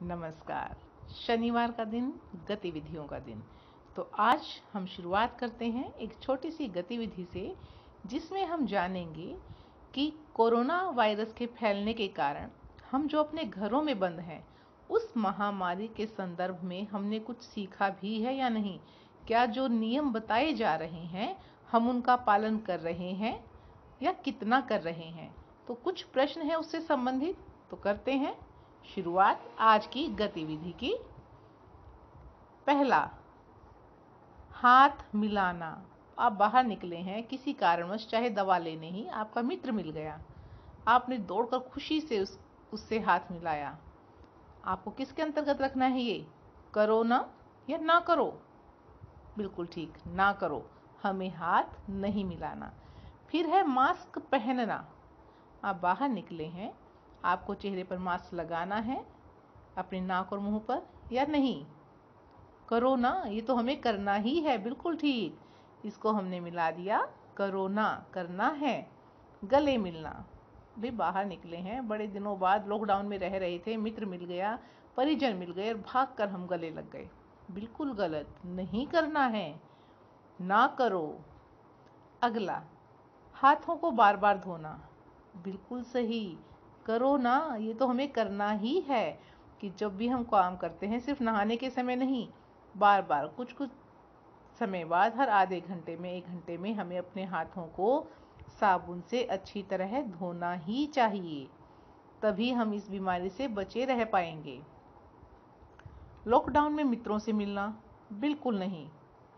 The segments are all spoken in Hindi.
नमस्कार। शनिवार का दिन, गतिविधियों का दिन। तो आज हम शुरुआत करते हैं एक छोटी सी गतिविधि से, जिसमें हम जानेंगे कि कोरोना वायरस के फैलने के कारण हम जो अपने घरों में बंद हैं, उस महामारी के संदर्भ में हमने कुछ सीखा भी है या नहीं। क्या जो नियम बताए जा रहे हैं हम उनका पालन कर रहे हैं या कितना कर रहे हैं। तो कुछ प्रश्न है उससे संबंधित, तो करते हैं शुरुआत आज की गतिविधि की। पहला, हाथ मिलाना। आप बाहर निकले हैं किसी कारणवश, चाहे दवा लेने ही, आपका मित्र मिल गया, आपने दौड़कर खुशी से उससे हाथ मिलाया। आपको किसके अंतर्गत रखना है ये? करो ना या ना करो? बिल्कुल ठीक, ना करो, हमें हाथ नहीं मिलाना। फिर है मास्क पहनना। आप बाहर निकले हैं, आपको चेहरे पर मास्क लगाना है, अपने नाक और मुंह पर, या नहीं? करो ना, ये तो हमें करना ही है। बिल्कुल ठीक, इसको हमने मिला दिया, करो ना, करना है। गले मिलना। भी बाहर निकले हैं, बड़े दिनों बाद लॉकडाउन में रह रहे थे, मित्र मिल गया, परिजन मिल गए और भागकर हम गले लग गए। बिल्कुल गलत, नहीं करना है, ना करो। अगला, हाथों को बार बार धोना। बिल्कुल सही, करो ना, ये तो हमें करना ही है कि जब भी हम काम करते हैं, सिर्फ नहाने के समय नहीं, बार बार कुछ कुछ समय बाद, हर आधे घंटे में, 1 घंटे में हमें अपने हाथों को साबुन से अच्छी तरह धोना ही चाहिए, तभी हम इस बीमारी से बचे रह पाएंगे। लॉकडाउन में मित्रों से मिलना बिल्कुल नहीं।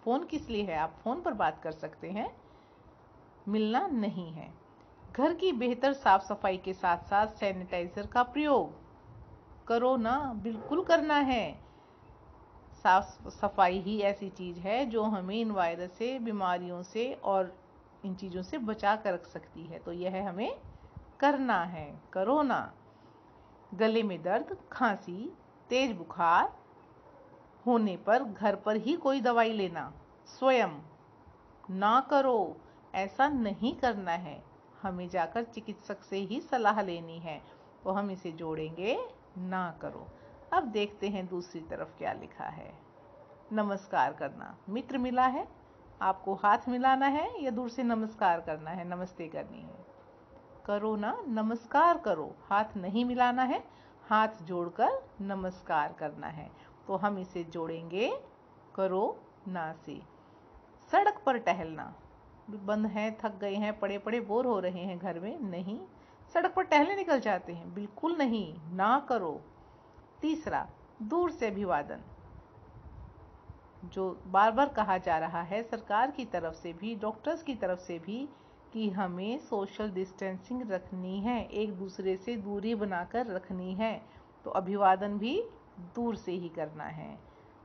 फोन किस लिए है? आप फोन पर बात कर सकते हैं, मिलना नहीं है। घर की बेहतर साफ सफाई के साथ साथ सैनिटाइजर का प्रयोग करो ना, बिल्कुल करना है। साफ सफाई ही ऐसी चीज है जो हमें इन वायरस से, बीमारियों से और इन चीजों से बचा कर रख सकती है, तो यह हमें करना है, करो ना। गले में दर्द, खांसी, तेज बुखार होने पर घर पर ही कोई दवाई लेना स्वयं ना करो, ऐसा नहीं करना है, हमें जाकर चिकित्सक से ही सलाह लेनी है। तो हम इसे जोड़ेंगे, ना करो। अब देखते हैं दूसरी तरफ क्या लिखा है। नमस्कार करना। मित्र मिला है, आपको हाथ मिलाना है या दूर से नमस्कार करना है, नमस्ते करनी है? करो ना, नमस्कार करो, हाथ नहीं मिलाना है, हाथ जोड़कर नमस्कार करना है। तो हम इसे जोड़ेंगे करो ना से। सड़क पर टहलना। बंद है, थक गए हैं, पड़े पड़े बोर हो रहे हैं घर में, नहीं, सड़क पर टहलने निकल जाते हैं, बिल्कुल नहीं, ना करो। तीसरा, दूर से अभिवादन, जो बार बार कहा जा रहा है सरकार की तरफ से भी, डॉक्टर्स की तरफ से भी, कि हमें सोशल डिस्टेंसिंग रखनी है, एक दूसरे से दूरी बनाकर रखनी है, तो अभिवादन भी दूर से ही करना है।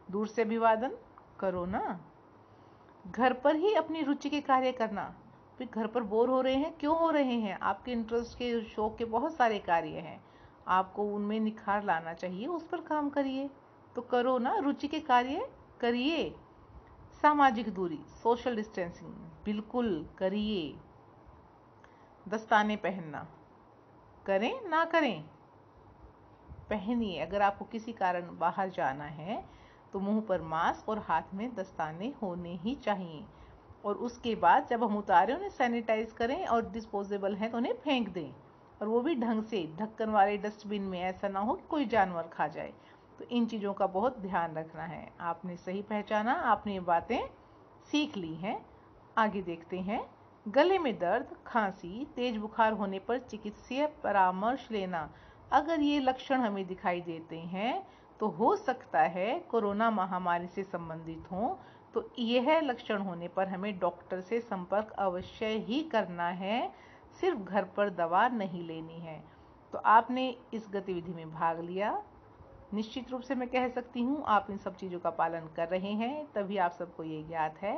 दूर से अभिवादन करो ना। घर पर ही अपनी रुचि के कार्य करना। फिर घर पर बोर हो रहे हैं, क्यों हो रहे हैं? आपके इंटरेस्ट के, शौक के बहुत सारे कार्य हैं, आपको उनमें निखार लाना चाहिए, उस पर काम करिए। तो करो ना, रुचि के कार्य करिए। सामाजिक दूरी, सोशल डिस्टेंसिंग बिल्कुल करिए। दस्ताने पहनना, करें ना करें? पहनिए। अगर आपको किसी कारण बाहर जाना है तो मुंह पर मास्क और हाथ में दस्ताने होने ही चाहिए। और उसके बाद जब हम उतारें, उन्हें सैनिटाइज करें, और डिस्पोजेबल हैं तो उन्हें फेंक दें, और वो भी ढंग से, ढक्कन वाले डस्टबिन में, ऐसा ना हो कि कोई जानवर खा जाए। तो इन चीज़ों का बहुत ध्यान रखना है। आपने सही पहचाना, आपने ये बातें सीख ली हैं। आगे देखते हैं। गले में दर्द, खांसी, तेज बुखार होने पर चिकित्सीय परामर्श लेना। अगर ये लक्षण हमें दिखाई देते हैं तो हो सकता है कोरोना महामारी से संबंधित हो, तो यह लक्षण होने पर हमें डॉक्टर से संपर्क अवश्य ही करना है, सिर्फ घर पर दवा नहीं लेनी है। तो आपने इस गतिविधि में भाग लिया, निश्चित रूप से मैं कह सकती हूँ आप इन सब चीज़ों का पालन कर रहे हैं, तभी आप सबको ये ज्ञात है।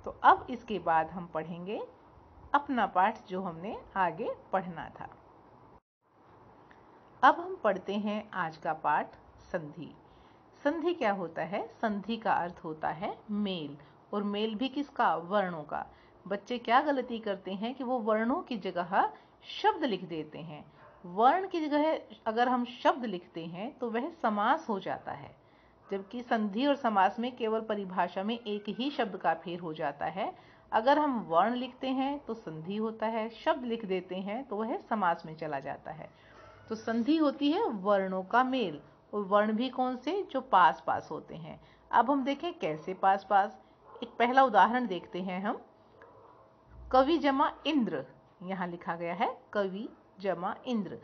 तो अब इसके बाद हम पढ़ेंगे अपना पाठ, जो हमने आगे पढ़ना था। अब हम पढ़ते हैं आज का पाठ, संधि। संधि क्या होता है? संधि का अर्थ होता है मेल, और मेल भी किसका? वर्णों का। बच्चे क्या गलती करते हैं कि वो वर्णों की जगह शब्द लिख देते हैं। वर्ण की जगह अगर हम शब्द लिखते हैं तो वह समास हो जाता है, जबकि संधि और समास में केवल परिभाषा में एक ही शब्द का फेर हो जाता है। अगर हम वर्ण लिखते हैं तो संधि होता है, शब्द लिख देते हैं तो वह समास में चला जाता है। तो संधि होती है वर्णों का मेल, और वर्ण भी कौन से, जो पास पास होते हैं। अब हम देखें कैसे पास पास। एक पहला उदाहरण देखते हैं हम। कवि जमा इंद्र, यहाँ लिखा गया है कवि जमा इंद्र।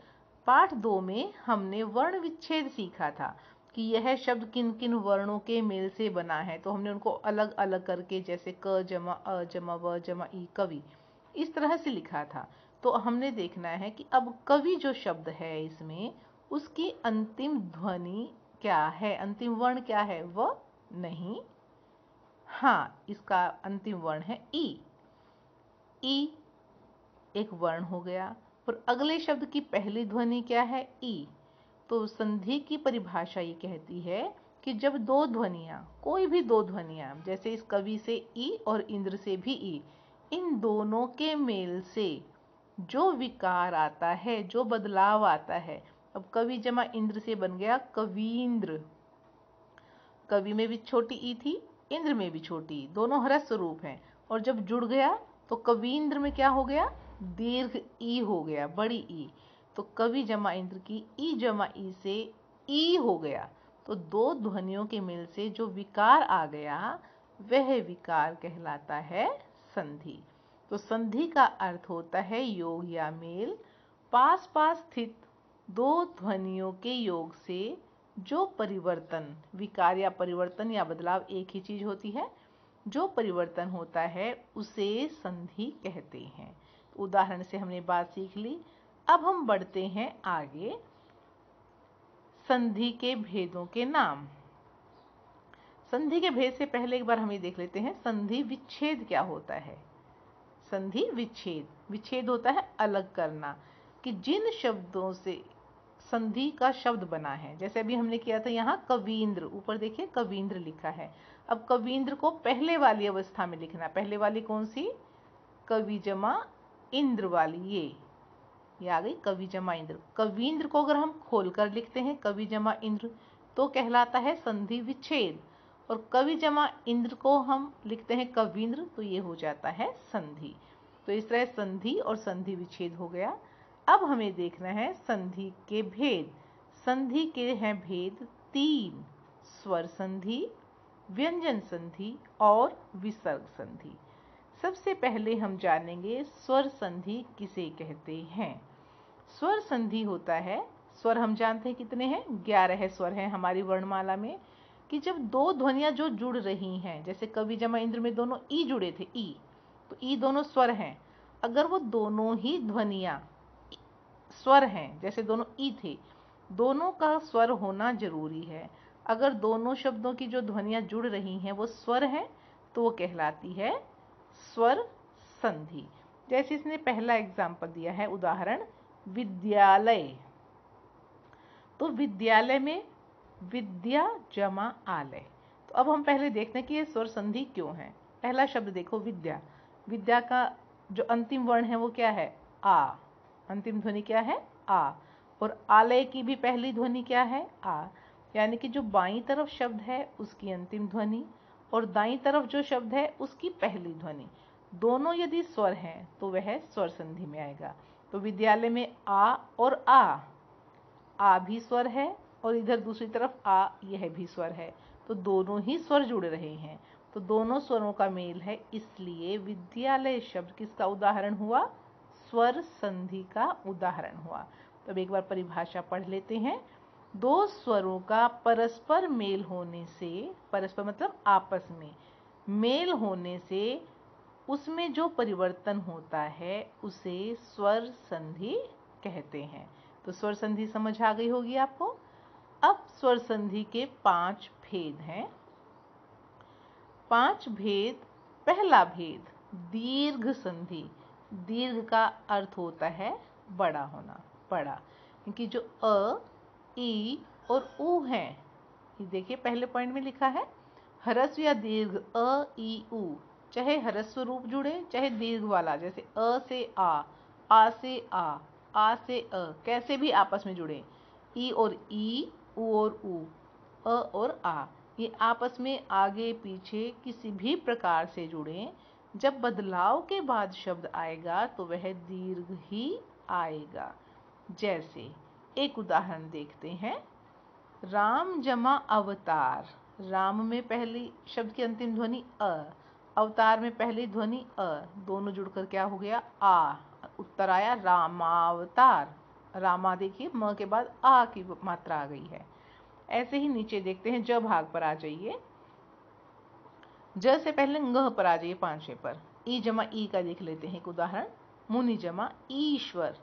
पाठ 2 में हमने वर्ण विच्छेद सीखा था कि यह शब्द किन किन वर्णों के मेल से बना है। तो हमने उनको अलग अलग करके, जैसे क जमा अ जमा व जमा ई, कवि, इस तरह से लिखा था। तो हमने देखना है कि अब कवि जो शब्द है इसमें, उसकी अंतिम ध्वनि क्या है, अंतिम वर्ण क्या है, व नहीं, हाँ, इसका अंतिम वर्ण है ई। ई एक वर्ण हो गया, और अगले शब्द की पहली ध्वनि क्या है, ई। तो संधि की परिभाषा ये कहती है कि जब दो ध्वनियां, कोई भी दो ध्वनियां, जैसे इस कवि से ई और इंद्र से भी ई, इन दोनों के मेल से जो विकार आता है, जो बदलाव आता है। अब कवि जमा इंद्र से बन गया कवींद्र। कवि में भी छोटी ई थी, इंद्र में भी छोटी ई, दोनों ह्रस्व रूप हैं। और जब जुड़ गया तो कवींद्र में क्या हो गया, दीर्घ ई हो गया, बड़ी ई। तो कवि जमा इंद्र की ई जमा ई से ई हो गया। तो दो ध्वनियों के मेल से जो विकार आ गया, वह विकार कहलाता है संधि। तो संधि का अर्थ होता है योग या मेल। पास पास स्थित दो ध्वनियों के योग से जो परिवर्तन, विकार या परिवर्तन या बदलाव एक ही चीज होती है, जो परिवर्तन होता है उसे संधि कहते हैं। उदाहरण से हमने बात सीख ली। अब हम बढ़ते हैं आगे। संधि के भेदों के नाम। संधि के भेद से पहले एक बार हम ये देख लेते हैं संधि विच्छेद क्या होता है। संधि विच्छेद, विच्छेद होता है अलग करना, कि जिन शब्दों से संधि का शब्द बना है। जैसे अभी हमने किया था यहाँ कवींद्र, ऊपर देखिए कवींद्र लिखा है। अब कवींद्र को पहले वाली अवस्था में लिखना। पहले वाली कौन सी, कवि जमा इंद्र वाली, ये आ गई कवि जमा इंद्र। कवींद्र को अगर हम खोलकर लिखते हैं कवि जमा इंद्र, तो कहलाता है संधि विच्छेद। और कवि जमा इंद्र को हम लिखते हैं कवींद्र, तो ये हो जाता है संधि। तो इस तरह संधि और संधि विच्छेद हो गया। अब हमें देखना है संधि के भेद। संधि के हैं भेद 3, स्वर संधि, व्यंजन संधि और विसर्ग संधि। सबसे पहले हम जानेंगे स्वर संधि किसे कहते हैं। स्वर संधि होता है, स्वर हम जानते हैं कितने हैं, 11 स्वर हैं हमारी वर्णमाला में। कि जब दो ध्वनियां जो जुड़ रही हैं, जैसे कवि जमा इंद्र में दोनों ई जुड़े थे, ई, तो ई दोनों स्वर हैं। अगर वो दोनों ही ध्वनियां स्वर हैं, जैसे दोनों ई थे, दोनों का स्वर होना जरूरी है। अगर दोनों शब्दों की जो ध्वनियां जुड़ रही हैं वो स्वर हैं, तो वो कहलाती है स्वर संधि। जैसे इसने पहला एग्जाम्पल दिया है, उदाहरण विद्यालय। तो विद्यालय में विद्या जमा आलय। तो अब हम पहले देखते हैं कि ये स्वर संधि क्यों है। पहला शब्द देखो विद्या। विद्या का जो अंतिम वर्ण है वो क्या है, आ। अंतिम ध्वनि क्या है, आ। और आलय की भी पहली ध्वनि क्या है, आ। यानी कि जो बाईं तरफ शब्द है उसकी अंतिम ध्वनि और दाईं तरफ जो शब्द है उसकी पहली ध्वनि, दोनों यदि स्वर हैं तो वह स्वर संधि में आएगा। तो विद्यालय में आ और आ भी स्वर है, और इधर दूसरी तरफ आ, यह भी स्वर है। तो दोनों ही स्वर जुड़ रहे हैं, तो दोनों स्वरों का मेल है, इसलिए विद्यालय शब्द किसका उदाहरण हुआ, स्वर संधि का उदाहरण हुआ। तो अब एक बार परिभाषा पढ़ लेते हैं। दो स्वरों का परस्पर मेल होने से, परस्पर मतलब आपस में मेल होने से उसमें जो परिवर्तन होता है उसे स्वर संधि कहते हैं। तो स्वर संधि समझ आ गई होगी आपको। अब स्वर संधि के 5 भेद हैं। 5 भेद। पहला भेद दीर्घ संधि। दीर्घ का अर्थ होता है बड़ा होना, बड़ा, क्योंकि जो अ, ई और उ हैं, ये देखिए पहले पॉइंट में लिखा है ह्रस्व या दीर्घ अ, ई, उ, चाहे ह्रस्व रूप जुड़े चाहे दीर्घ वाला, जैसे अ से आ से आ, आ से अ कैसे भी आपस में जुड़े, ई और ई, उ और उ, अ और आ, ये आपस में आगे पीछे किसी भी प्रकार से जुड़े। जब बदलाव के बाद शब्द आएगा तो वह दीर्घ ही आएगा। जैसे एक उदाहरण देखते हैं, राम जमा अवतार। राम में पहली शब्द की अंतिम ध्वनि अ, अवतार में पहली ध्वनि अ, दोनों जुड़कर क्या हो गया आ, उत्तर आया रामावतार। रामा देखिए म के बाद आ की मात्रा आ गई है। ऐसे ही नीचे देखते हैं, ज भाग पर आ जाइए, ज से पहले ngह पर आ जाइए पांचवे पर। ई जमा ई का देख लेते हैं एक उदाहरण, मुनि जमा ईश्वर।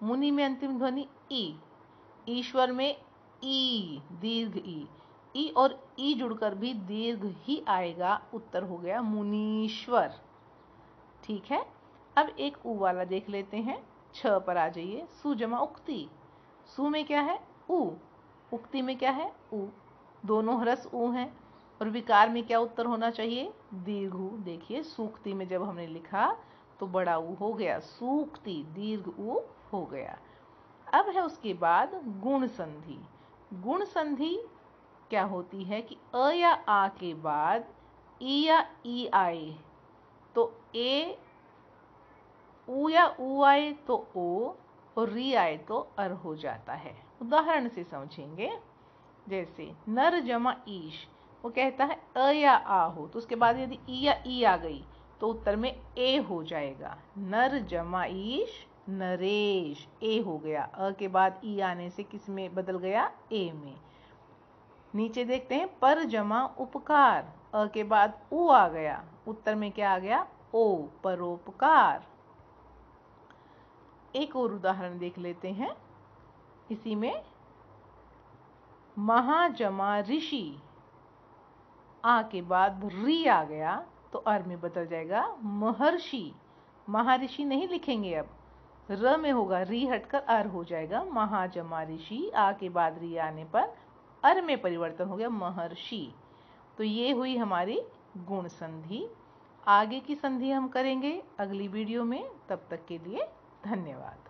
मुनि में अंतिम ध्वनि ई, ईश्वर में ई, दीर्घ ई और ई जुड़कर भी दीर्घ ही आएगा, उत्तर हो गया मुनीश्वर। ठीक है, अब एक उ वाला देख लेते हैं, छ पर आ जाइए, सु जमा उक्ति। सु में क्या है उ, उक्ति में क्या है उ, दोनों ह्रस्व उ हैं और विकार में क्या उत्तर होना चाहिए दीर्घ उ। देखिए सूक्ति में जब हमने लिखा तो बड़ा उ हो गया, सूक्ति दीर्घ उ हो गया। अब है उसके बाद गुण संधि। गुण संधि क्या होती है कि अ या आ के बाद ई या ई आए तो ए, उ या उ आए तो ओ और री आए तो अर हो जाता है। उदाहरण से समझेंगे, जैसे नर जमा ईश, वो कहता है अ या आ हो तो उसके बाद यदि ई या ई आ गई तो उत्तर में ए हो जाएगा। नर जमा ईश नरेश, ए हो गया, अ के बाद ई आने से किस में बदल गया ए में। नीचे देखते हैं, पर जमा उपकार, अ के बाद उ आ गया, उत्तर में क्या आ गया ओ, परोपकार। एक और उदाहरण देख लेते हैं इसी में, महाजमा ऋषि, आ के बाद री आ गया तो अर में बदल जाएगा महर्षि। महर्षि नहीं लिखेंगे, अब र में होगा, री हटकर अर हो जाएगा महाजमा ऋषि, आ के बाद री आने पर अर में परिवर्तन हो गया महर्षि। तो ये हुई हमारी गुण संधि। आगे की संधि हम करेंगे अगली वीडियो में, तब तक के लिए धन्यवाद।